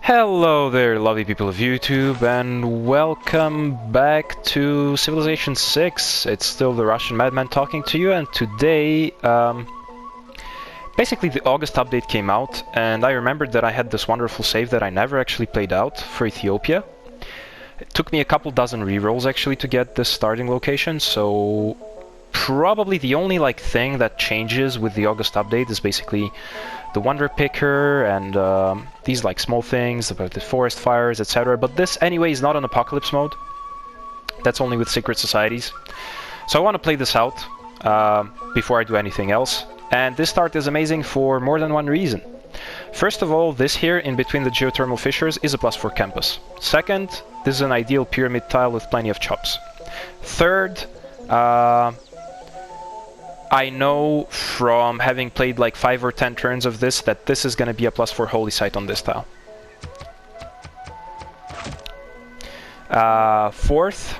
Hello there, lovely people of YouTube, and welcome back to Civilization 6. It's still the Russian Madman talking to you, and today, basically the August update came out, and I remembered that I had this wonderful save that I never actually played out for Ethiopia. It took me a couple dozen rerolls actually to get this starting location, so probably the only thing that changes with the August update is basically the Wonder Picker and these small things about the forest fires, etc. But this anyway is not on Apocalypse mode. That's only with secret societies. So I want to play this out before I do anything else. And this start is amazing for more than one reason. First of all, this here in between the geothermal fissures is a +4 campus. Second, this is an ideal pyramid tile with plenty of chops. Third, I know from having played 5 or 10 turns of this that this is going to be a +4 holy site on this tile. Fourth,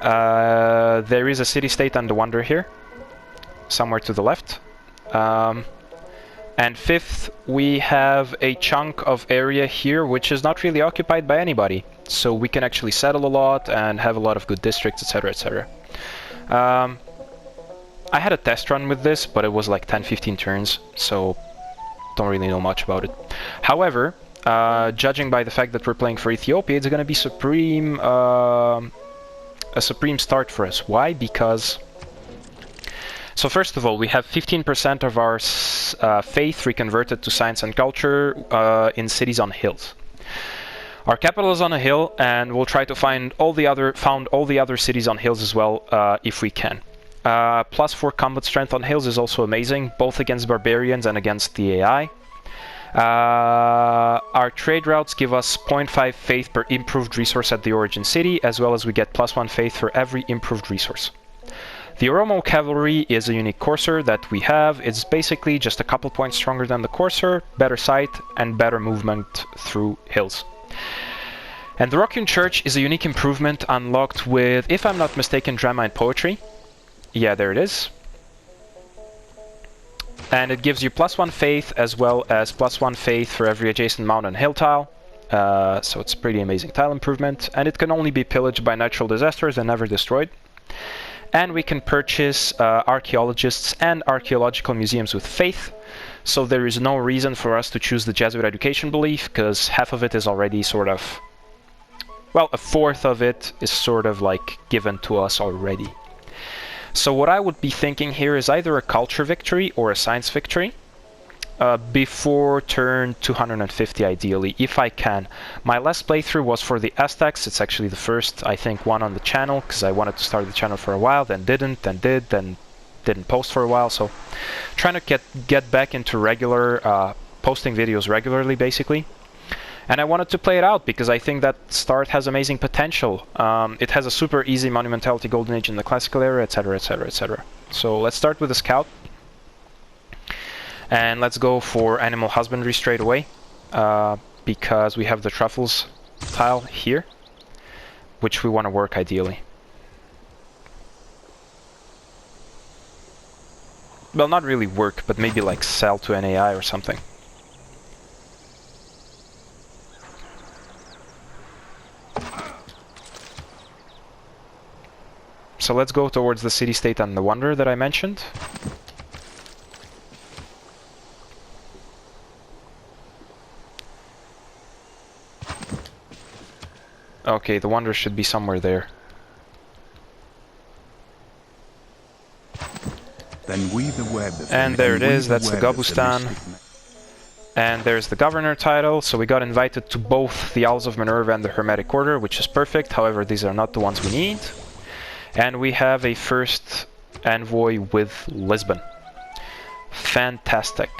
there is a city-state and a wonder here, somewhere to the left. And fifth, we have a chunk of area here which is not really occupied by anybody, so we can actually settle a lot and have a lot of good districts, etc, etc. I had a test run with this, but it was 10-15 turns, so don't really know much about it. However, judging by the fact that we're playing for Ethiopia, it's going to be a supreme start for us. Why? Because... So first of all, we have 15% of our faith reconverted to science and culture in cities on hills. Our capital is on a hill, and we'll try to find all the other cities on hills as well, if we can. +4 combat strength on hills is also amazing, both against barbarians and against the AI. Our trade routes give us 0.5 faith per improved resource at the origin city, as well as we get +1 faith for every improved resource. The Oromo cavalry is a unique courser that we have. It's basically just a couple points stronger than the courser, better sight, and better movement through hills. And the Rockian Church is a unique improvement unlocked with, if I'm not mistaken, drama and poetry. Yeah, there it is. And it gives you +1 faith as well as +1 faith for every adjacent mountain and hill tile. So it's a pretty amazing tile improvement. And it can only be pillaged by natural disasters and never destroyed. And we can purchase archaeologists and archaeological museums with faith. So there is no reason for us to choose the Jesuit education belief, because half of it is already sort of... Well, a fourth of it is sort of given to us already. So what I would be thinking here is either a culture victory or a science victory before turn 250 ideally, if I can. My last playthrough was for the Aztecs. It's actually the first, I think, one on the channel, because I wanted to start the channel for a while, then didn't, then did, then didn't post for a while. So trying to get back into regular posting videos regularly, basically. And I wanted to play it out because I think that start has amazing potential. It has a super easy monumentality golden age in the classical era, etc, etc, etc. So let's start with the scout. And let's go for animal husbandry straight away. Because we have the truffles tile here, which we want to work ideally. Well, not really work, but maybe sell to an AI or something. So let's go towards the city-state and the wonder that I mentioned. Okay, the wonder should be somewhere there. Then weave the web. And there it is, that's the Gobustan. And there's the governor title, so we got invited to both the Owls of Minerva and the Hermetic Order, which is perfect. However, these are not the ones we need. And we have a first envoy with Lisbon. Fantastic.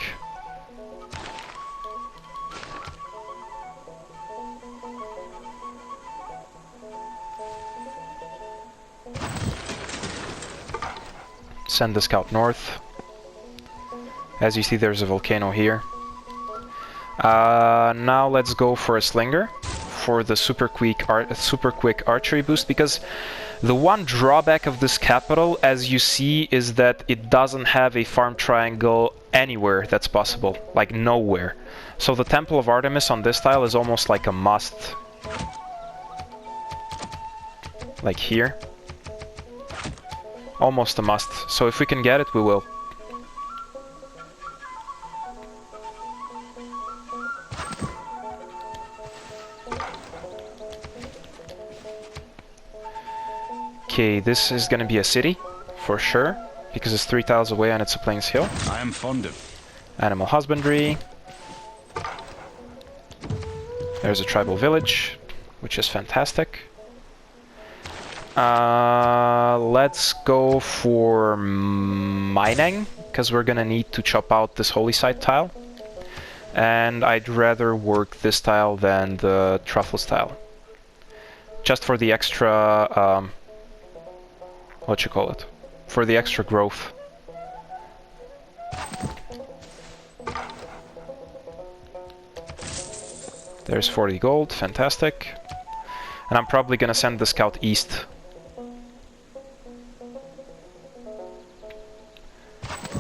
Send the scout north. As you see, there's a volcano here. Now let's go for a slinger for the super quick archery boost, because the one drawback of this capital, as you see, is that it doesn't have a farm triangle anywhere that's possible, like nowhere. So the Temple of Artemis on this tile is almost like a must. Like here. Almost a must. So if we can get it, we will. Okay, this is gonna be a city, for sure, because it's 3 tiles away and it's a plains hill. I am fond of Animal husbandry. There's a tribal village, which is fantastic. Let's go for mining, because we're gonna need to chop out this holy site tile. And I'd rather work this tile than the truffles tile. Just for the extra, what you call it? For the extra growth. There's 40 gold, fantastic. And I'm probably gonna send the scout east.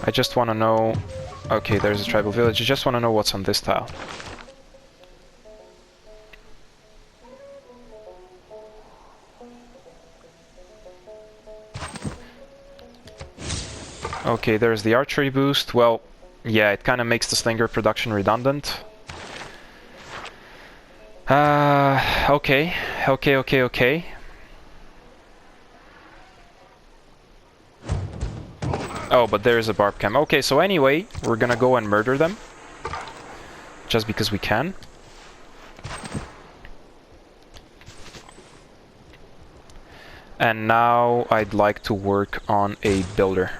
I just wanna know... Okay, there's a tribal village. I just wanna know what's on this tile. Okay, there's the archery boost. Well, yeah, it kinda makes the slinger production redundant. Okay. Oh, but there is a barb cam. Okay, so anyway, we're gonna go and murder them. Just because we can. And now I'd like to work on a builder.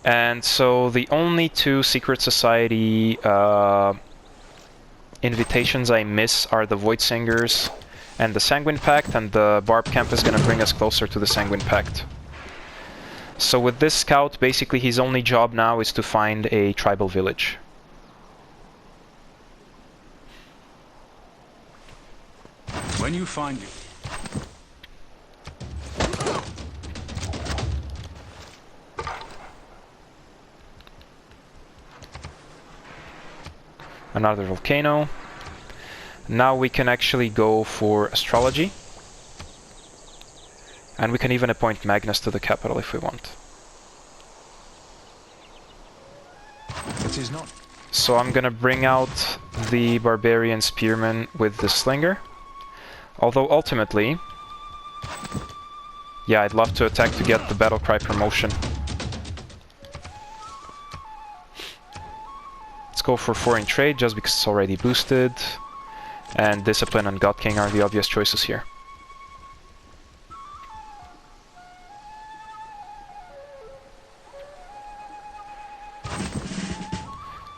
And so the only two Secret Society invitations I miss are the Voidsingers and the Sanguine Pact, and the Barb Camp is gonna bring us closer to the Sanguine Pact. So with this scout, basically his only job now is to find a tribal village. when you find it. Another volcano. Now we can actually go for astrology. And we can even appoint Magnus to the capital if we want. It is not. So I'm gonna bring out the barbarian spearman with the slinger. Although ultimately... yeah, I'd love to attack to get the battle cry promotion. Let's go for foreign trade just because it's already boosted. And discipline and God King are the obvious choices here.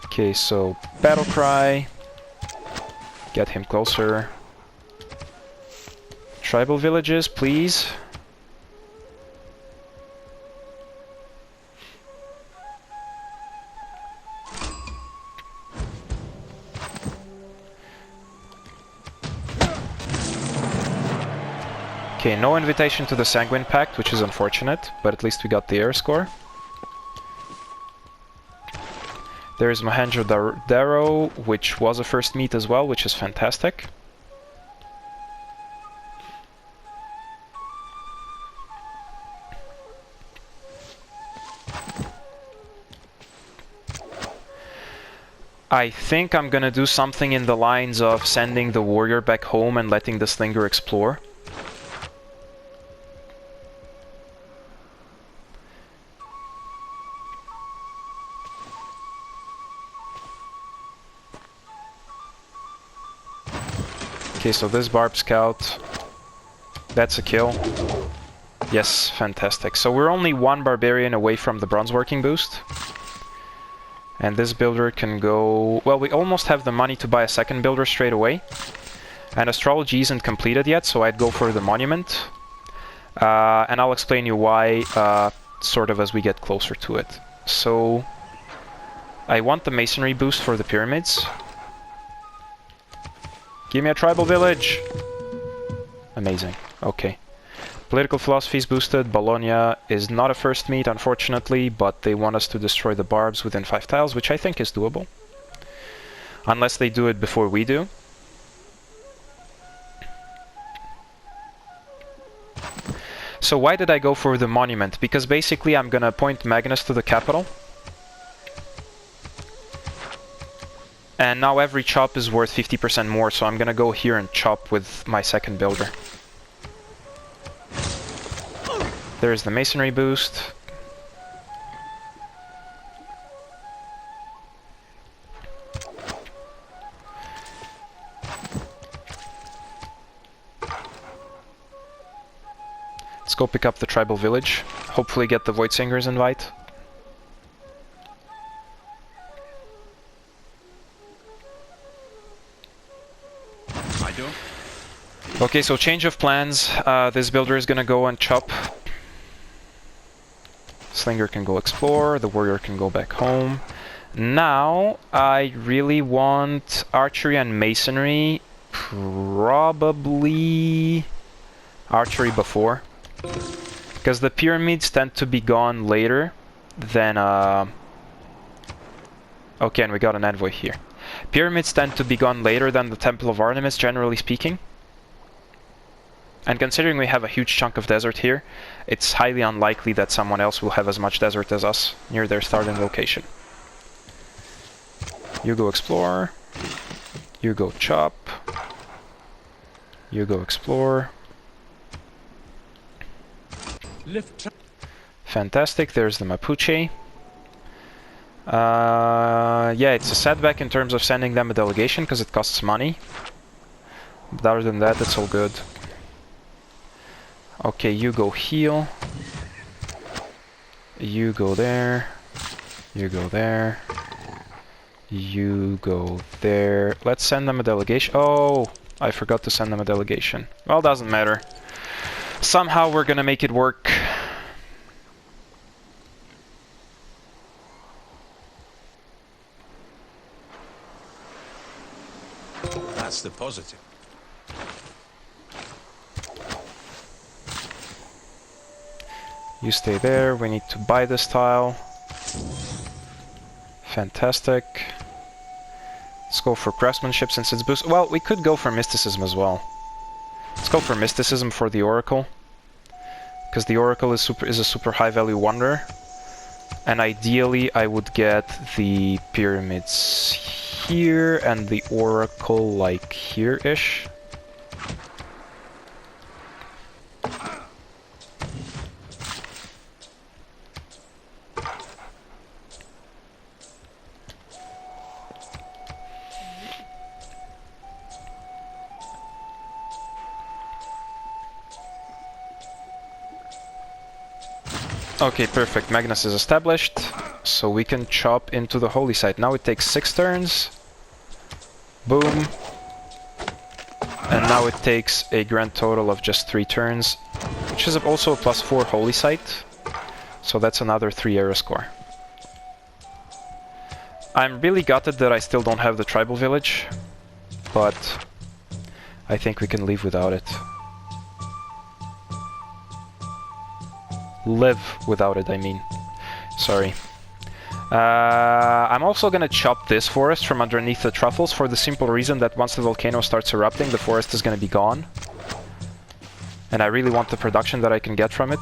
Okay, so battle cry, get him closer. Tribal villages, please. Okay, no invitation to the Sanguine Pact, which is unfortunate, but at least we got the air score. There is Mohenjo-Daro, which was a first meet as well, which is fantastic. I think I'm gonna do something in the lines of sending the warrior back home and letting the slinger explore. Okay, so this Barb Scout, that's a kill. Yes, fantastic. So we're only one Barbarian away from the Bronze Working boost. And this builder can go... well, we almost have the money to buy a second builder straight away. And Astrology isn't completed yet, so I'd go for the Monument. And I'll explain you why, sort of as we get closer to it. So... I want the Masonry boost for the Pyramids. Give me a tribal village! Amazing. Okay. Political philosophy is boosted. Bologna is not a first meet, unfortunately, but they want us to destroy the barbs within 5 tiles, which I think is doable. Unless they do it before we do. So why did I go for the monument? Because basically I'm gonna appoint Magnus to the capital. And now every chop is worth 50% more, so I'm gonna go here and chop with my second builder. There's the masonry boost. Let's go pick up the tribal village. Hopefully get the Voidsingers invite. I do. Okay, so change of plans. This builder is gonna go and chop. Slinger can go explore, the warrior can go back home. Now, I really want archery and masonry. Probably archery before. Because the pyramids tend to be gone later than... Okay, and we got an envoy here. Pyramids tend to be gone later than the Temple of Artemis, generally speaking. And considering we have a huge chunk of desert here, it's highly unlikely that someone else will have as much desert as us near their starting location. You go explore. You go chop. You go explore. Fantastic, there's the Mapuche. Yeah, it's a setback in terms of sending them a delegation because it costs money. But other than that, it's all good. Okay, you go heal. You go there. You go there. You go there. Let's send them a delegation. Oh, I forgot to send them a delegation. Well, doesn't matter. Somehow we're gonna make it work. That's the positive. You stay there. We need to buy this tile. Fantastic. Let's go for craftsmanship since it's boost. Well, we could go for mysticism as well. Let's go for mysticism for the oracle, because the oracle is a super high value wonder, and ideally I would get the pyramids here and the oracle like here-ish. Okay, perfect. Magnus is established, so we can chop into the holy site. Now it takes 6 turns. Boom. And now it takes a grand total of just 3 turns, which is also a +4 holy site. So that's another 3 arrow score. I'm really gutted that I still don't have the tribal village, but I think we can leave without it. Live without it, I mean. Sorry. I'm also gonna chop this forest from underneath the truffles for the simple reason that once the volcano starts erupting, the forest is gonna be gone. And I really want the production that I can get from it.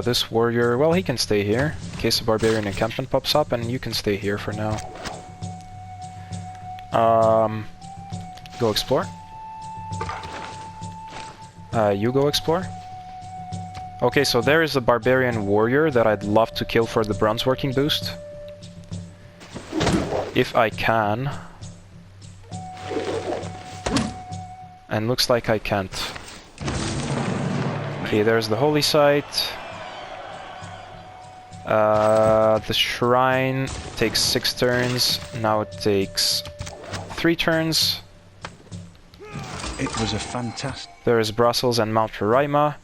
This warrior, well, he can stay here in case a barbarian encampment pops up, and you can stay here for now. Go explore. You go explore. Okay, so there is a barbarian warrior that I'd love to kill for the bronze working boost. If I can. And looks like I can't. Okay, there's the holy site. The shrine takes 6 turns. Now it takes 3 turns. It was a fantastic... There is Brussels and Mount Roraima.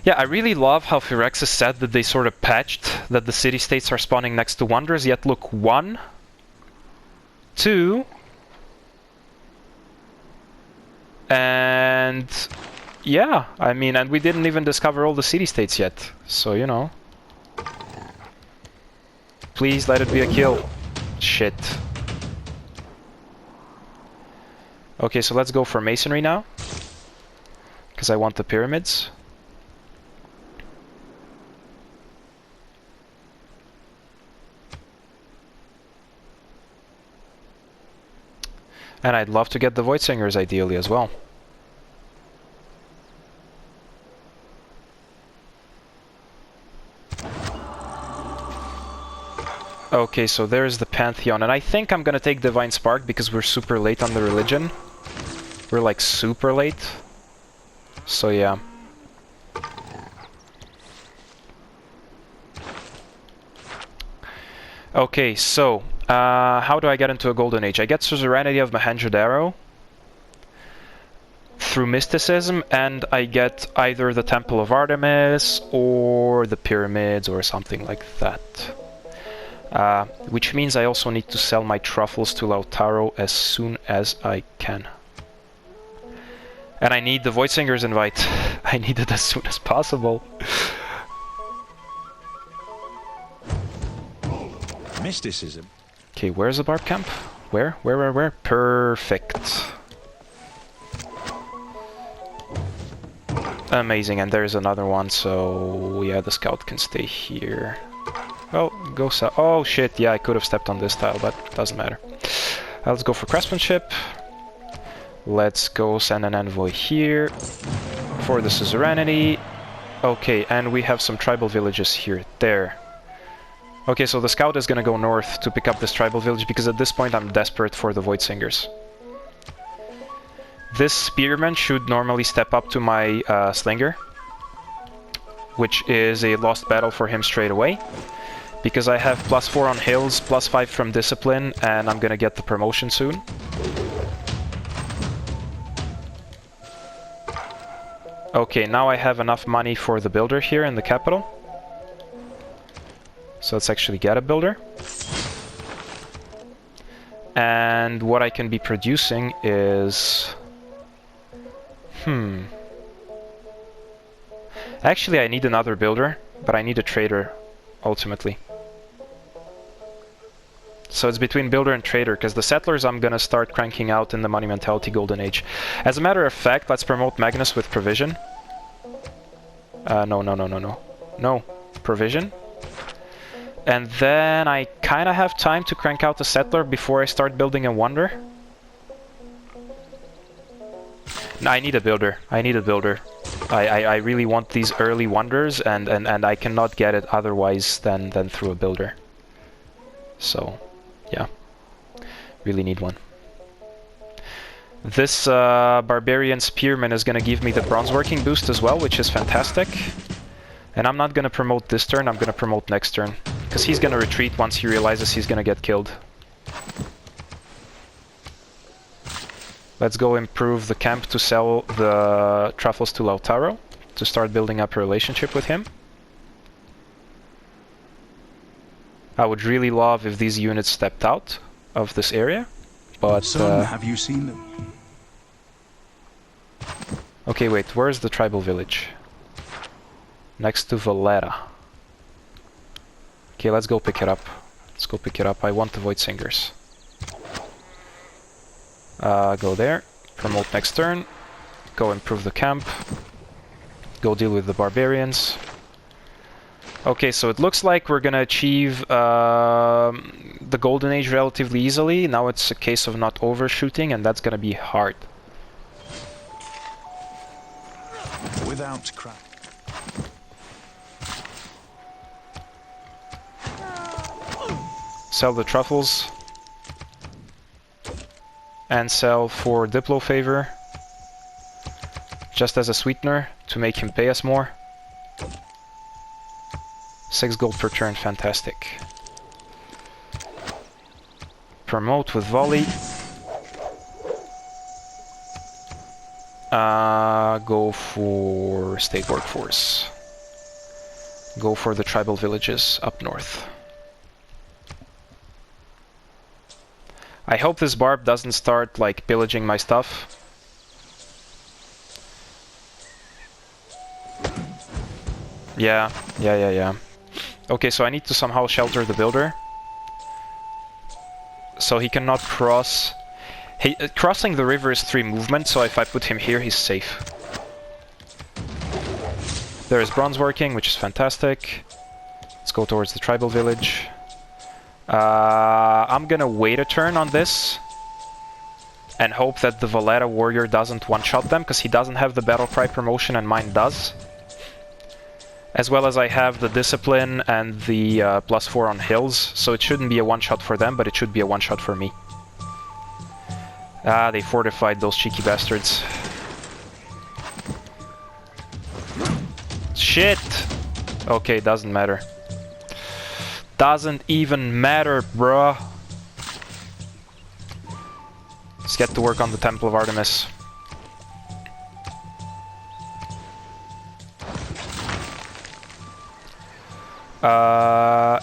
Yeah, I really love how Phyrexis said that they sort of patched that the city-states are spawning next to wonders, yet look, 1, 2, and yeah, I mean, and we didn't even discover all the city-states yet, so you know. Please let it be a kill. Shit. Okay, so let's go for masonry now, because I want the pyramids. And I'd love to get the Voidsingers ideally as well. Okay, so there's the Pantheon, and I think I'm gonna take Divine Spark because we're super late on the religion. We're like super late. So yeah. Okay, so how do I get into a golden age? I get suzerainty of Mohenjo-Daro through mysticism, and I get either the Temple of Artemis or the pyramids or something like that. Which means I also need to sell my truffles to Lautaro as soon as I can. And I need the Voidsingers invite. I need it as soon as possible. Mysticism. Okay, where's the barb camp? Where? Where? Perfect. Amazing, and there's another one, so yeah, the scout can stay here. Well, go south. Oh shit, yeah, I could have stepped on this tile, but doesn't matter. Let's go for craftsmanship. Let's go send an envoy here for the suzerainty. Okay, and we have some tribal villages here. There. Okay, so the scout is gonna go north to pick up this tribal village because at this point I'm desperate for the Voidsingers. This spearman should normally step up to my slinger, which is a lost battle for him straight away. Because I have +4 on hills, +5 from discipline, and I'm gonna get the promotion soon. Okay, now I have enough money for the builder here in the capital. So let's actually get a builder. And what I can be producing is... Actually, I need another builder, but I need a trader, ultimately. So it's between builder and trader, because the settlers I'm gonna start cranking out in the Money Mentality Golden Age. As a matter of fact, let's promote Magnus with provision. No, provision. And then I kinda have time to crank out a settler before I start building a wonder. No, I need a builder. I need a builder. I really want these early wonders, and I cannot get it otherwise than through a builder. So, yeah. Really need one. This Barbarian Spearman is gonna give me the bronze working boost as well, which is fantastic. And I'm not gonna promote this turn, I'm gonna promote next turn. Because he's gonna retreat once he realizes he's gonna get killed. Let's go improve the camp to sell the truffles to Lautaro, to start building up a relationship with him. I would really love if these units stepped out of this area, but... Son, have you seen them? Okay, wait, where's the tribal village? Next to Valera. Okay, let's go pick it up. Let's go pick it up. I want the Voidsingers. Go there. Promote next turn. Go improve the camp. Go deal with the barbarians. Okay, so it looks like we're gonna achieve the Golden Age relatively easily. Now it's a case of not overshooting, and that's gonna be hard. Without crap. Sell the truffles. And sell for Diplo favor. Just as a sweetener, to make him pay us more. 6 gold per turn, fantastic. Promote with volley. Go for state workforce. Go for the tribal villages up north. I hope this barb doesn't start like pillaging my stuff. Yeah. Okay, so I need to somehow shelter the builder. So he cannot cross. Crossing the river is 3 movement, so if I put him here, he's safe. There is bronze working, which is fantastic. Let's go towards the tribal village. I'm gonna wait a turn on this and hope that the Valera warrior doesn't one-shot them, because he doesn't have the battle cry promotion and mine does. As well as I have the discipline and the +4 on hills, so it shouldn't be a one-shot for them, but it should be a one-shot for me. Ah, they fortified those cheeky bastards. Shit! Okay, doesn't matter. Doesn't even matter, bruh. Let's get to work on the Temple of Artemis.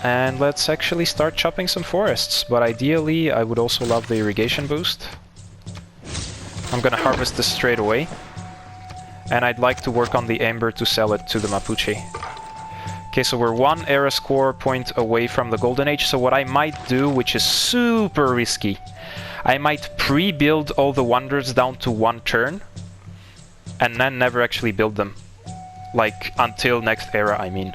And let's actually start chopping some forests, but ideally I would also love the irrigation boost. I'm gonna harvest this straight away, and I'd like to work on the Amber to sell it to the Mapuche. Okay, so we're 1 era score point away from the Golden Age, so what I might do, which is super risky, I might pre-build all the wonders down to 1 turn, and then never actually build them. Like, until next era, I mean.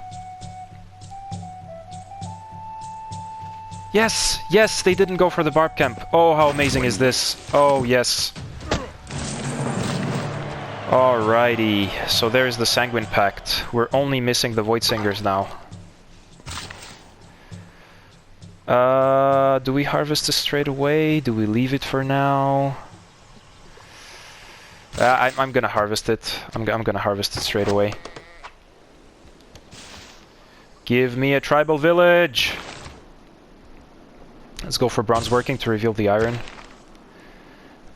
Yes! Yes! They didn't go for the Barb Camp! Oh, how amazing is this! Oh, yes! Alrighty, so there's the Sanguine Pact. We're only missing the Voidsingers now. Do we harvest this straight away? Do we leave it for now? I'm gonna harvest it. I'm gonna harvest it straight away. Give me a tribal village! Let's go for bronze working to reveal the iron.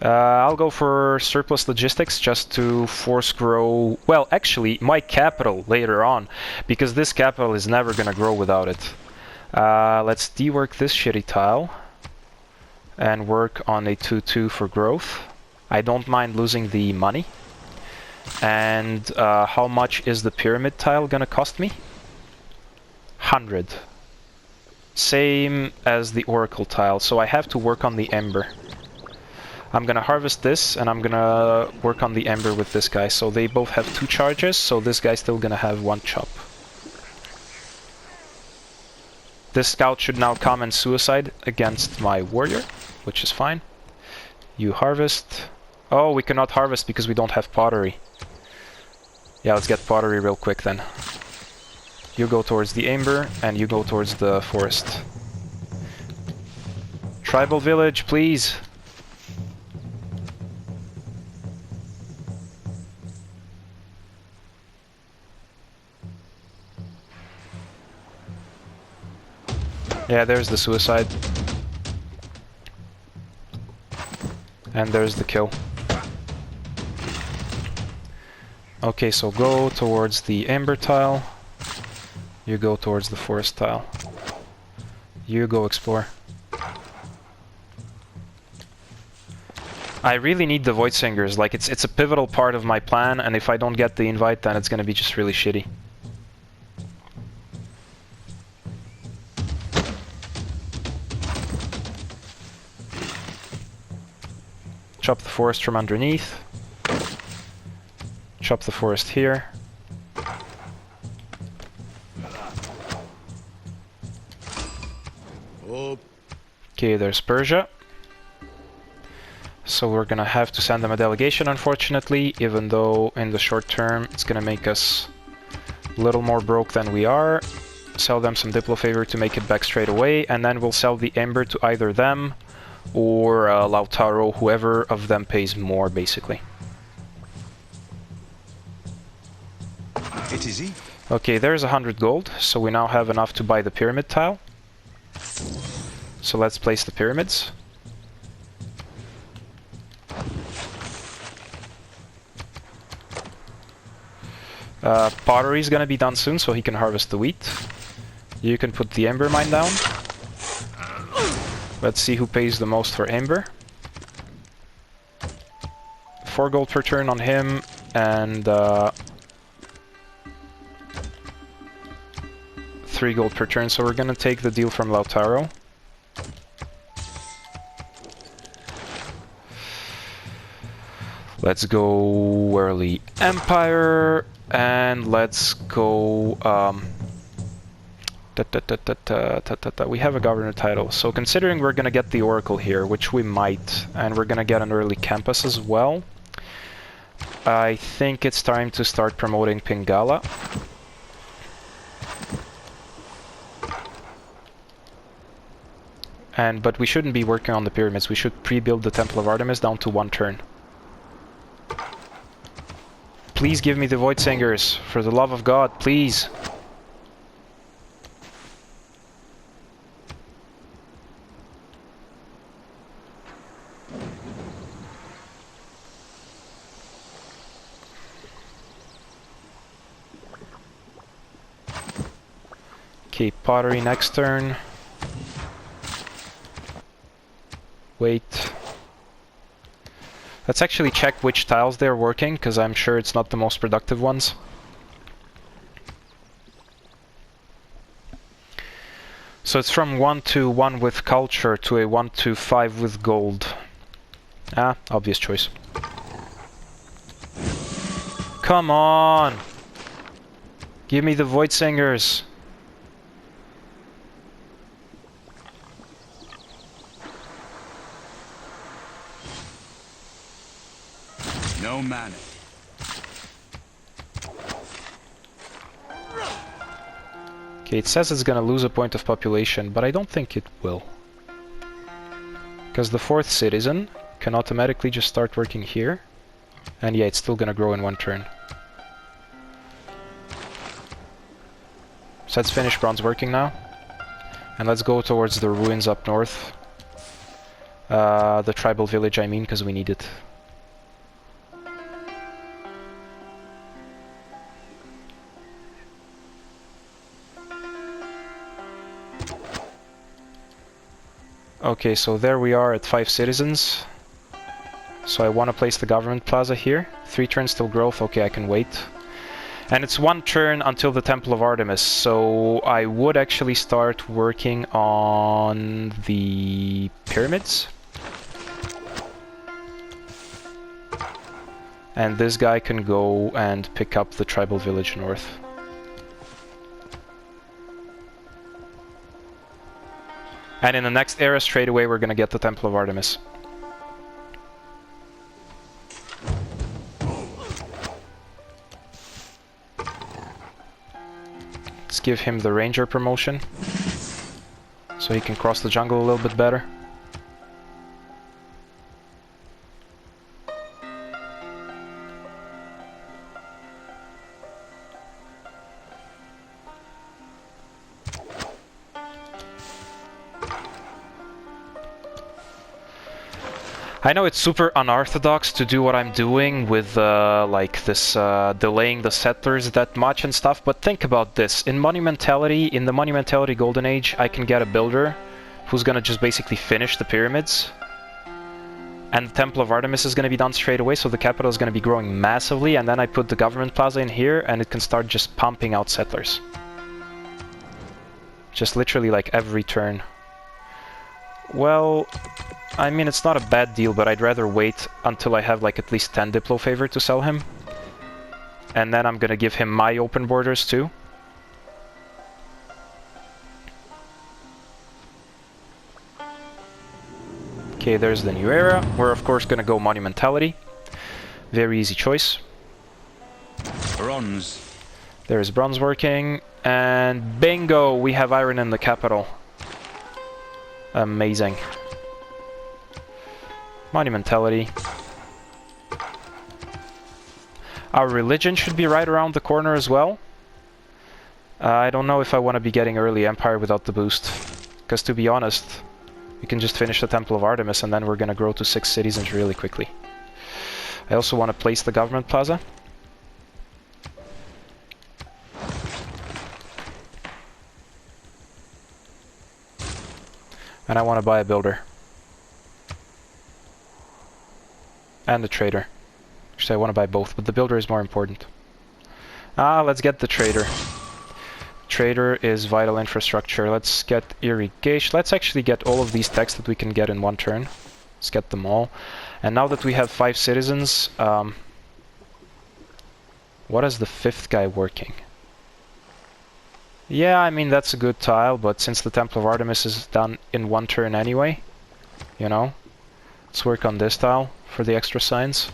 I'll go for surplus logistics just to force grow, well, actually, my capital later on, because this capital is never gonna grow without it. Let's dework this shitty tile and work on a 2-2 for growth. I don't mind losing the money. And how much is the pyramid tile gonna cost me? 100. Same as the oracle tile, so I have to work on the ember. I'm gonna harvest this, and I'm gonna work on the ember with this guy. So they both have 2 charges, so this guy's still gonna have 1 chop. This scout should now come and suicide against my warrior, which is fine. You harvest. Oh, we cannot harvest because we don't have pottery. Yeah, let's get pottery real quick then. You go towards the ember, and you go towards the forest. Tribal village, please! Yeah, there's the suicide. And there's the kill. Okay, so go towards the ember tile. You go towards the forest tile. You go explore. I really need the Voidsingers, like it's a pivotal part of my plan, and if I don't get the invite then it's gonna be just really shitty. Chop the forest from underneath. Chop the forest here. Okay, there's Persia. So we're gonna have to send them a delegation, unfortunately, even though in the short term it's gonna make us a little more broke than we are. Sell them some Diplo favor to make it back straight away, and then we'll sell the Ember to either them or Lautaro, whoever of them pays more, basically. It is easy. Okay, there's 100 gold, so we now have enough to buy the pyramid tile. So let's place the pyramids. Pottery is gonna be done soon, so he can harvest the wheat. You can put the Ember Mine down. Let's see who pays the most for Ember. 4 gold per turn on him, and 3 gold per turn, so we're gonna take the deal from Lautaro. Let's go early Empire, and let's go... we have a governor title, so considering we're gonna get the Oracle here, which we might, and we're gonna get an early campus as well, I think it's time to start promoting Pingala. But we shouldn't be working on the pyramids, we should pre-build the Temple of Artemis down to 1 turn. Please give me the Voidsingers, for the love of God, please! Okay, pottery next turn. Wait. Let's actually check which tiles they're working, because I'm sure it's not the most productive ones. So it's from 1 to 1 with culture to a 1 to 5 with gold. Ah, obvious choice. Come on! Give me the Voidsingers! No mana. Okay, it says it's gonna lose a point of population, but I don't think it will. Because the 4th citizen can automatically just start working here. And yeah, it's still gonna grow in 1 turn. So let's finish bronze working now. And let's go towards the ruins up north. The tribal village, I mean, because we need it. Okay, so there we are at 5 citizens. So I want to place the government plaza here. 3 turns till growth, okay, I can wait. And it's 1 turn until the Temple of Artemis, so I would actually start working on the pyramids. And this guy can go and pick up the tribal village north. And in the next era, straight away, we're gonna get the Temple of Artemis. Let's give him the Ranger promotion, so he can cross the jungle a little bit better. I know it's super unorthodox to do what I'm doing with like this delaying the settlers that much and stuff, but think about this. In the Monumentality Golden Age, I can get a builder who's gonna just basically finish the pyramids. And the Temple of Artemis is gonna be done straight away, so the capital is gonna be growing massively, and then I put the government plaza in here, and it can start just pumping out settlers. Just literally like every turn. Well, I mean, it's not a bad deal, but I'd rather wait until I have like at least 10 Diplo favor to sell him. And then I'm gonna give him my open borders too. Okay, there's the new era. We're of course gonna go Monumentality. Very easy choice. Bronze. There's bronze working. And bingo! We have iron in the capital. Amazing. Monumentality. Our religion should be right around the corner as well. I don't know if I want to be getting early Empire without the boost. Because to be honest, we can just finish the Temple of Artemis and then we're gonna grow to 6 citizens really quickly. I also want to place the government plaza. And I want to buy a builder. And a trader. Actually, I want to buy both, but the builder is more important. Let's get the trader. Trader is vital infrastructure. Let's get irrigation. Let's actually get all of these techs that we can get in one turn. Let's get them all. And now that we have 5 citizens, what is the 5th guy working? Yeah, I mean, that's a good tile, but since the Temple of Artemis is done in one turn anyway, you know, let's work on this tile for the extra signs.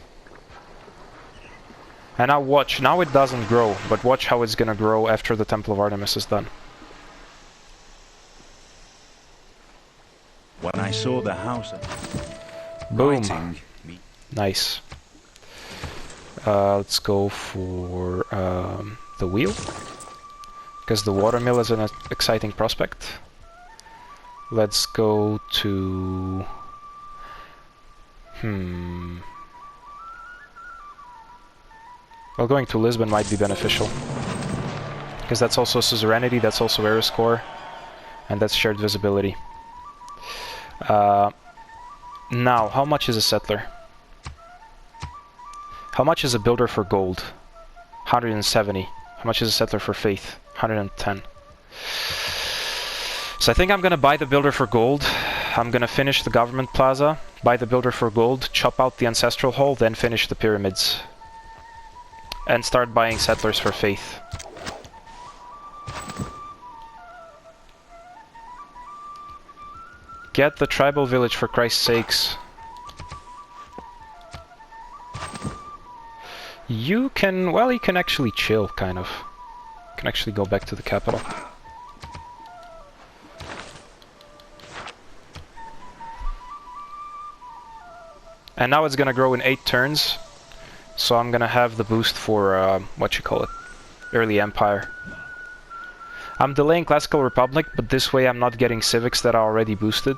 And now watch, now it doesn't grow, but watch how it's gonna grow after the Temple of Artemis is done. When I saw the house, Boom. writing me. Nice. Let's go for the wheel, because the watermill is an exciting prospect. Let's go to... Well, going to Lisbon might be beneficial, because that's also suzerainty, that's also Eris Core, and that's shared visibility. Now, how much is a settler? How much is a builder for gold? 170. How much is a settler for faith? 110. So I think I'm gonna buy the builder for gold. I'm gonna finish the government plaza, buy the builder for gold, chop out the ancestral hall, then finish the pyramids. And start buying settlers for faith. Get the tribal village for Christ's sakes. You can, well, you can actually chill, kind of. You can actually go back to the capital. And now it's gonna grow in 8 turns. So I'm gonna have the boost for, what you call it, early empire. I'm delaying classical republic, but this way I'm not getting civics that are already boosted.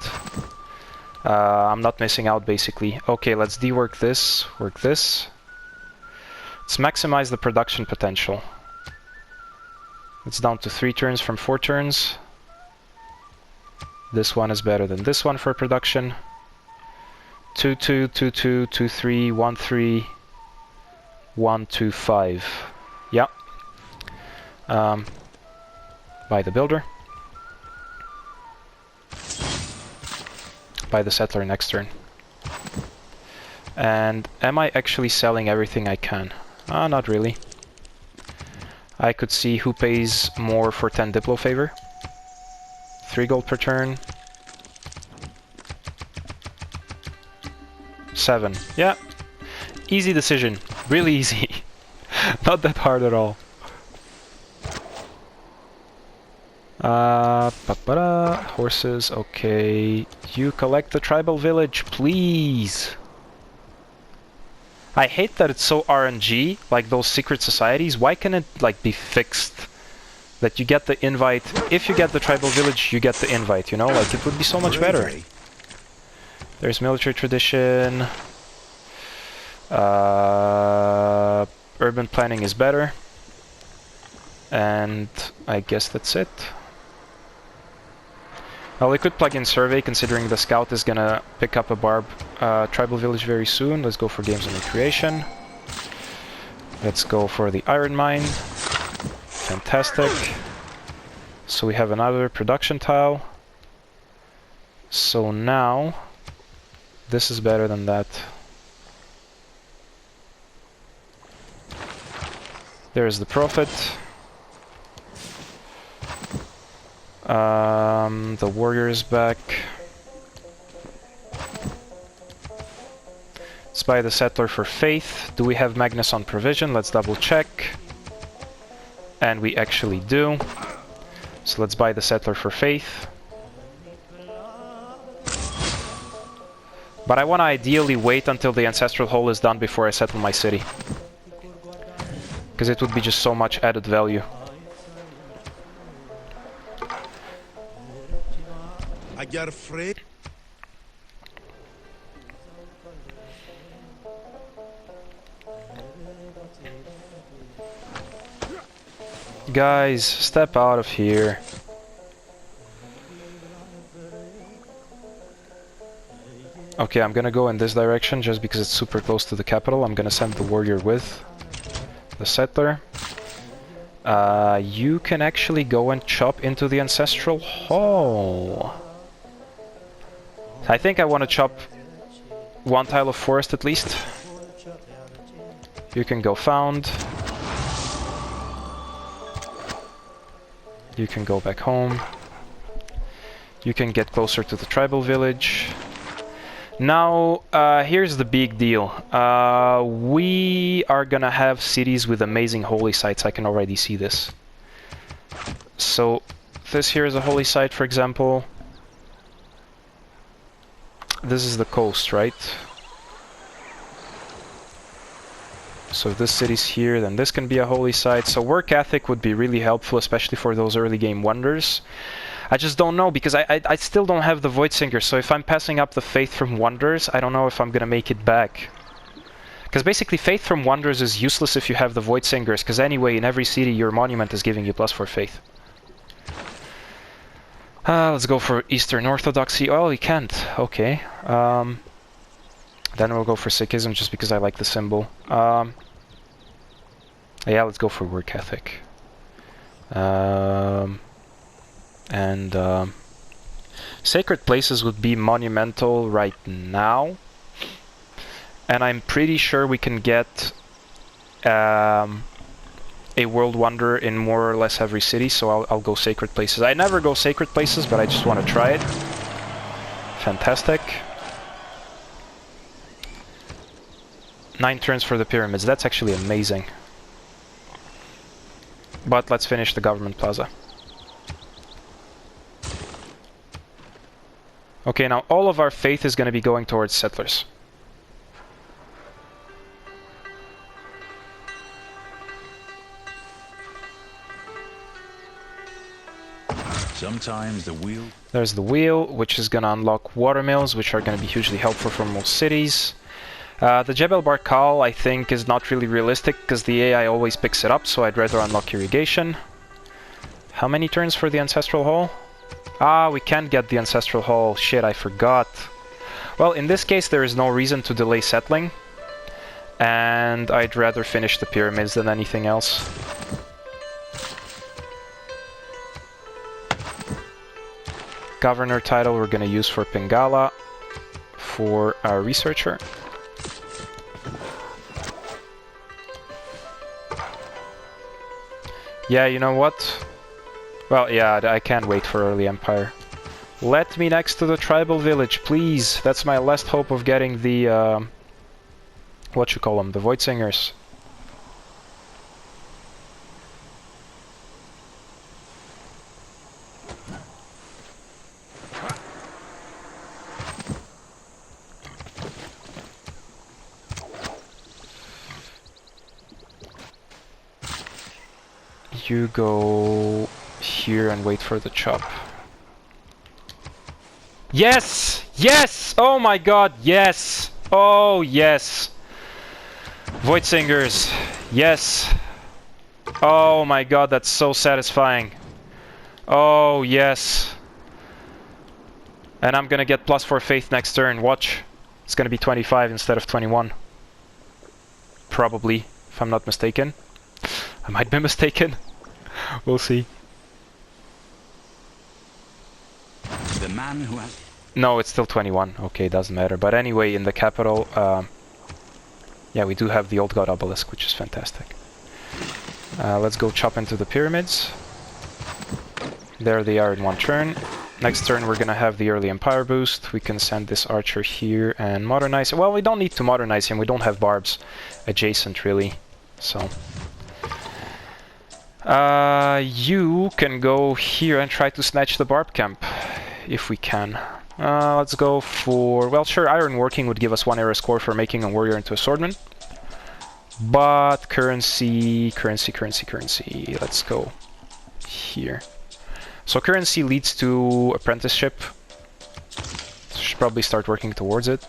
I'm not missing out, basically. Okay, let's dework this, work this. Let's maximize the production potential. It's down to 3 turns from 4 turns. This one is better than this one for production. 2-2, 2-2, 2-3, 1-3, 1-2-5. Yeah. Buy the builder. Buy the settler next turn. And am I actually selling everything I can? Not really. I could see who pays more for 10 Diplo favor. 3 gold per turn. 7. Yeah. Easy decision. Really easy. Not that hard at all. Horses, okay. You collect the tribal village, please. I hate that it's so RNG, like those secret societies. Why can it like be fixed? That you get the invite, if you get the tribal village, you get the invite, you know? Like, it would be so much better. There's military tradition. Urban planning is better. And I guess that's it. Well, we could plug in survey, considering the scout is gonna pick up a tribal village very soon. Let's go for games and recreation. Let's go for the iron mine. Fantastic. So we have another production tile. So now, this is better than that. There's the profit. The warrior is back. Let's buy the settler for faith. Do we have Magnus on provision? Let's double check. And we actually do. So let's buy the settler for faith. But I want to ideally wait until the ancestral hall is done before I settle my city. Because it would be just so much added value. I get afraid. Guys, step out of here. Okay, I'm gonna go in this direction just because it's super close to the capital. I'm gonna send the warrior with the settler. You can actually go and chop into the ancestral hall. I think I want to chop one tile of forest at least. You can go found. You can go back home. You can get closer to the tribal village. Now, here's the big deal. We are gonna have cities with amazing holy sites. I can already see this. So, this here is a holy site, for example. This is the coast, right? So if this city's here, then this can be a holy site. So work ethic would be really helpful, especially for those early game wonders. I just don't know, because I still don't have the Voidsingers, so if I'm passing up the Faith from Wonders, I don't know if I'm gonna make it back. Because basically Faith from Wonders is useless if you have the Voidsingers, because anyway, in every city your monument is giving you +4 Faith. Let's go for Eastern Orthodoxy. Oh, we can't. Okay. Then we'll go for Sikhism, just because I like the symbol. Yeah, let's go for work ethic. Sacred places would be monumental right now, and I'm pretty sure we can get a world wonder in more or less every city, so I'll go sacred places. I never go sacred places, but I just want to try it. Fantastic. 9 turns for the pyramids, that's actually amazing. But let's finish the government plaza. Okay, now all of our faith is going to be going towards settlers. Sometimes the wheel... There's the wheel, which is going to unlock watermills, which are going to be hugely helpful for most cities. The Jebel Barkal, I think, is not really realistic, because the AI always picks it up, so I'd rather unlock irrigation. How many turns for the Ancestral Hall? Ah, we can't get the Ancestral Hall. Shit, I forgot. Well, in this case, there is no reason to delay settling. And I'd rather finish the pyramids than anything else. Governor title we're gonna use for Pingala, for our researcher. Yeah, you know what? Well, yeah, I can't wait for early empire. Let me next to the tribal village, please. That's my last hope of getting the, what you call them, the Voidsingers. You go here and wait for the chop. Yes! Yes! Oh my god, yes! Oh, yes! Voidsingers, yes! Oh my god, that's so satisfying. Oh, yes. And I'm gonna get +4 faith next turn, watch. It's gonna be 25 instead of 21. Probably, if I'm not mistaken. I might be mistaken. We'll see. The man who has... No, it's still 21. Okay, doesn't matter. But anyway, in the capital, yeah, we do have the old god obelisk, which is fantastic. Let's go chop into the pyramids. There they are in one turn. Next turn we're gonna have the early empire boost. We can send this archer here and modernize. Well, we don't need to modernize him. We don't have barbs adjacent, really. So... you can go here and try to snatch the barb camp, if we can. Let's go for... Well, sure, iron working would give us 1 era score for making a warrior into a swordman. But currency... Let's go here. So currency leads to apprenticeship. So should probably start working towards it.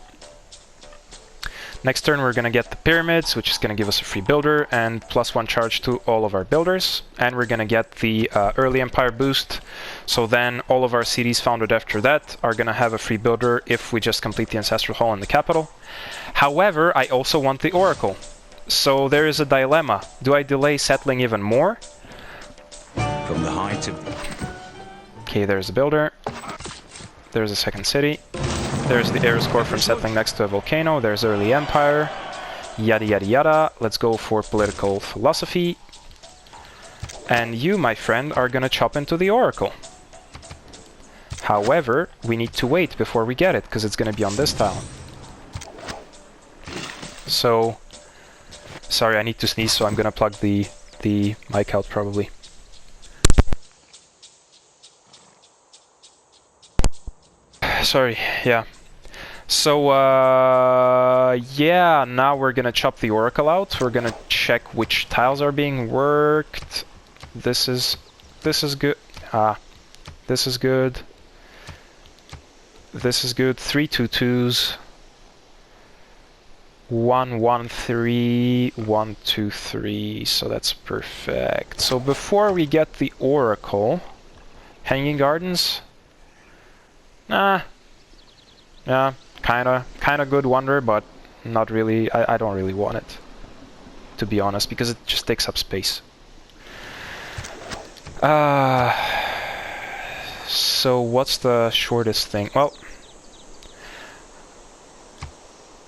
Next turn we're gonna get the pyramids, which is gonna give us a free builder and +1 charge to all of our builders. And we're gonna get the early empire boost. So then all of our cities founded after that are gonna have a free builder if we just complete the ancestral hall in the capital. However, I also want the oracle. So there is a dilemma. Do I delay settling even more? From the height of... Okay, there's a builder. There's a second city. There's the Ares core from settling next to a volcano. There's early empire. Yada yada yada. Let's go for political philosophy. And you, my friend, are gonna chop into the oracle. However, we need to wait before we get it, because it's gonna be on this tile. So... Sorry, I need to sneeze, so I'm gonna plug the mic out probably. Sorry, yeah. So, yeah, now we're gonna chop the oracle out. We're gonna check which tiles are being worked. This is good. This is good. This is good. 3 2-2s. 1 1 3 1 2 3. So that's perfect. So before we get the oracle, Hanging Gardens. Yeah, kinda good wonder, but not really. I don't really want it, to be honest, because it just takes up space. So what's the shortest thing? Well,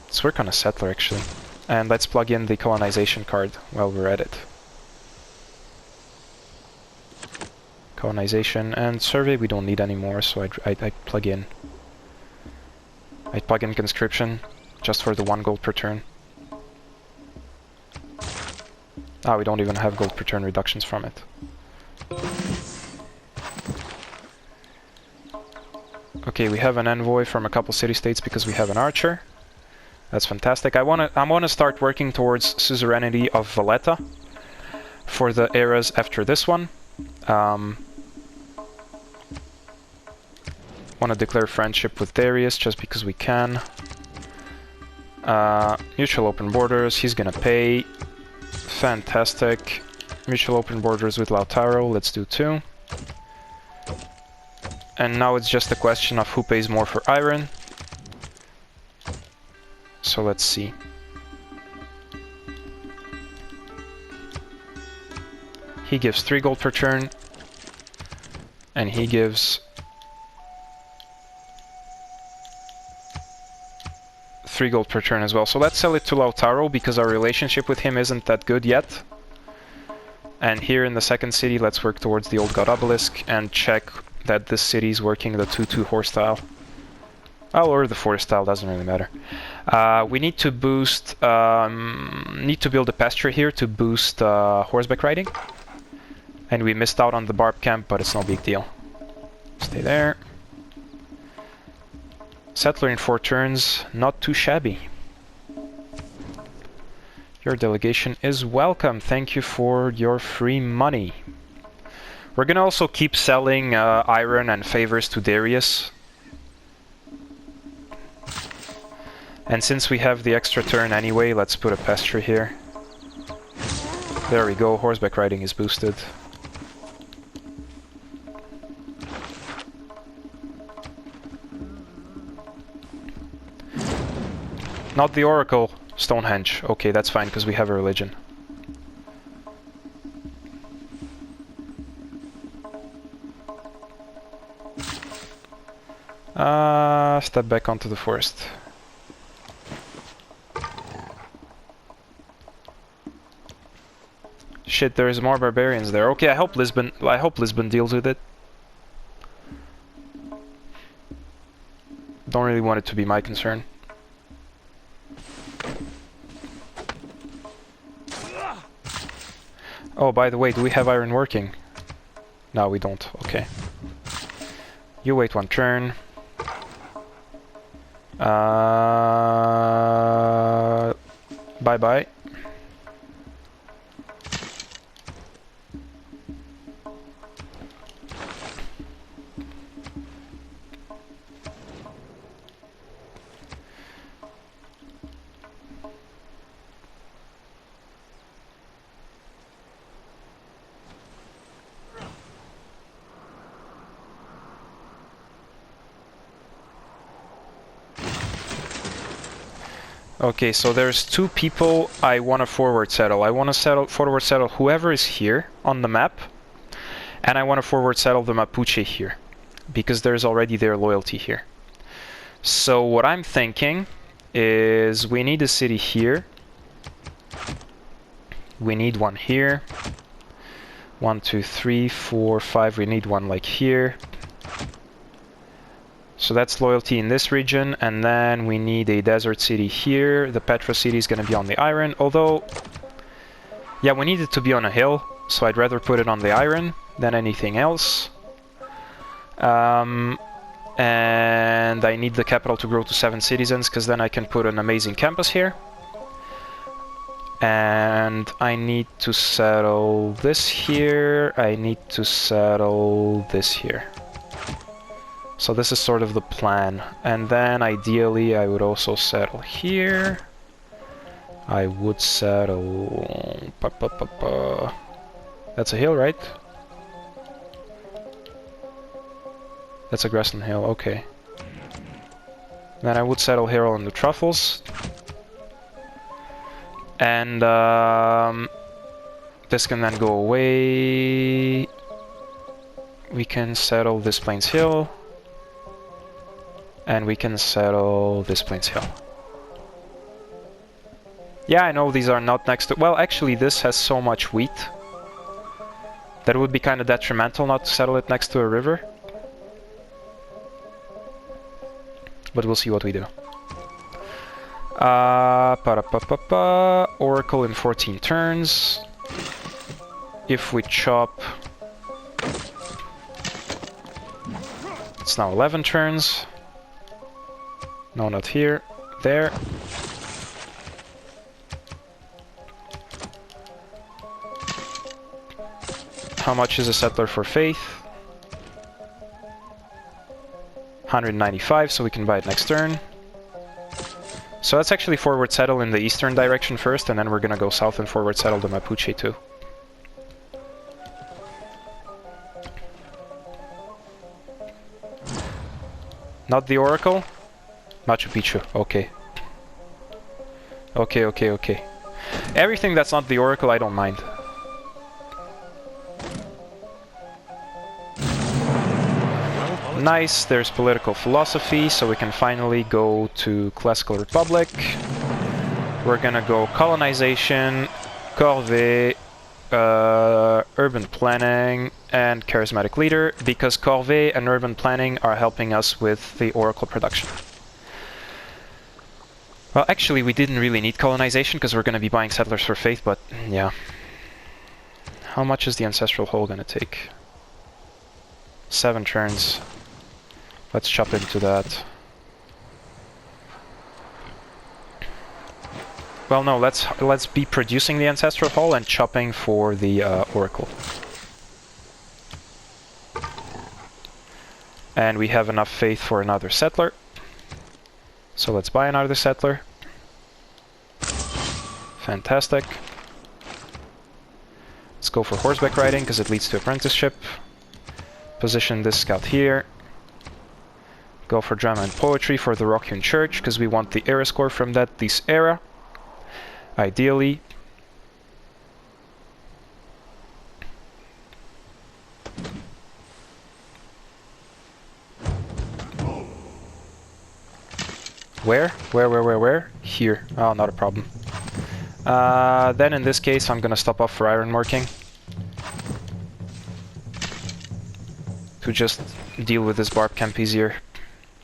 let's work on a settler actually, and let's plug in the colonization card while we're at it. Colonization and survey we don't need anymore, so I'd plug in. I'd plug in conscription just for the 1 gold per turn. Ah, we don't even have gold per turn reductions from it. Okay, we have an envoy from a couple city-states because we have an archer. That's fantastic. I wanna start working towards suzerainty of Valletta for the eras after this one. Want to declare friendship with Darius just because we can. Mutual open borders, he's gonna pay. Fantastic. Mutual open borders with Lautaro, let's do 2. And now it's just a question of who pays more for iron. So let's see. He gives 3 gold per turn. And he gives 3 gold per turn as well. So let's sell it to Lautaro because our relationship with him isn't that good yet. And here in the second city, let's work towards the old god obelisk and check that this city is working the 2-2 horse tile. Oh, or the forest tile, doesn't really matter. We need to boost, need to build a pasture here to boost horseback riding. And we missed out on the barb camp, but it's no big deal. Stay there. Settler in 4 turns, not too shabby. Your delegation is welcome. Thank you for your free money. We're gonna also keep selling iron and favors to Darius. And since we have the extra turn anyway, let's put a pasture here. There we go, horseback riding is boosted. Not the Oracle, Stonehenge. Okay, that's fine, because we have a religion. Step back onto the forest. Shit, there's more barbarians there. Okay, I hope Lisbon deals with it. Don't really want it to be my concern. Oh, by the way, do we have iron working? No, we don't. Okay. You wait 1 turn. Bye-bye. Okay, so there's two people I want to forward settle. I want to forward settle whoever is here on the map, and I want to forward settle the Mapuche here, because there's already their loyalty here. So what I'm thinking is we need a city here. We need one here. 1, 2, 3, 4, 5. We need one like here. So that's loyalty in this region, and then we need a desert city here. The Petra city is going to be on the iron, although... yeah, we need it to be on a hill, so I'd rather put it on the iron than anything else. And I need the capital to grow to 7 citizens, because then I can put an amazing campus here. And I need to settle this here. I need to settle this here. So this is sort of the plan. And then ideally I would also settle here. I would settle... That's a hill, right? That's a Gresson Hill, okay. Then I would settle here on the truffles. And this can then go away. We can settle this Plains Hill. And we can settle this Plains Hill. Yeah, I know these are not next to... well, actually this has so much wheat that it would be kind of detrimental not to settle it next to a river. But we'll see what we do. Oracle in 14 turns. If we chop... it's now 11 turns. No, not here. There. How much is a settler for faith? 195, so we can buy it next turn. So let's actually forward settle in the eastern direction first, and then we're gonna go south and forward settle the Mapuche too. Not the Oracle? Machu Picchu, okay. Okay. Everything that's not the Oracle, I don't mind. Nice, there's political philosophy, so we can finally go to Classical Republic. We're gonna go colonization, corvée, urban planning, and charismatic leader, because corvée and urban planning are helping us with the Oracle production. Well, actually, we didn't really need colonization, because we're gonna be buying settlers for faith, but yeah. How much is the Ancestral Hole gonna take? 7 turns. Let's chop into that. Well, no, let's be producing the Ancestral Hall and chopping for the Oracle. And we have enough faith for another settler. So let's buy another settler. Fantastic. Let's go for horseback riding because it leads to apprenticeship. Position this scout here. Go for drama and poetry for the Rockhewn Church because we want the era score from this era. Ideally. Where? Where? Here. Oh, not a problem. Then in this case, I'm gonna stop off for ironworking. To just deal with this barb camp easier.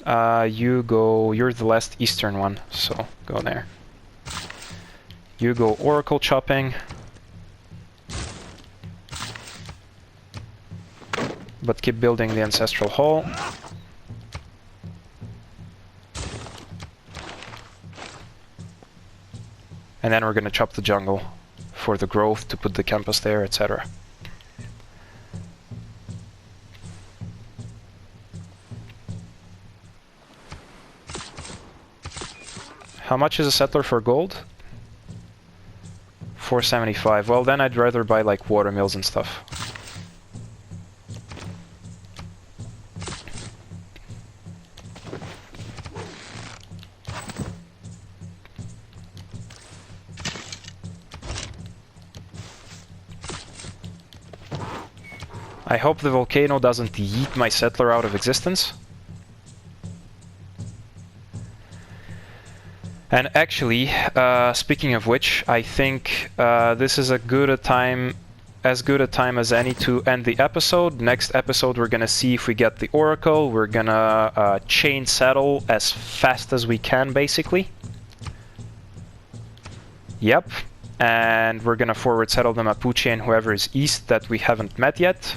You're the last eastern one, so go there. You go oracle chopping. But keep building the ancestral hall. And then we're gonna chop the jungle for the growth to put the campus there, etc. How much is a settler for gold? 475. Well, then I'd rather buy like watermills and stuff. I hope the volcano doesn't yeet my settler out of existence. And actually, speaking of which, I think this is as good a time as any to end the episode. Next episode, we're gonna see if we get the Oracle. We're gonna chain settle as fast as we can, basically. Yep. And we're gonna forward settle the Mapuche and whoever is east that we haven't met yet.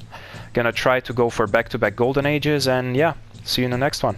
Gonna try to go for back-to-back golden ages, and yeah, see you in the next one.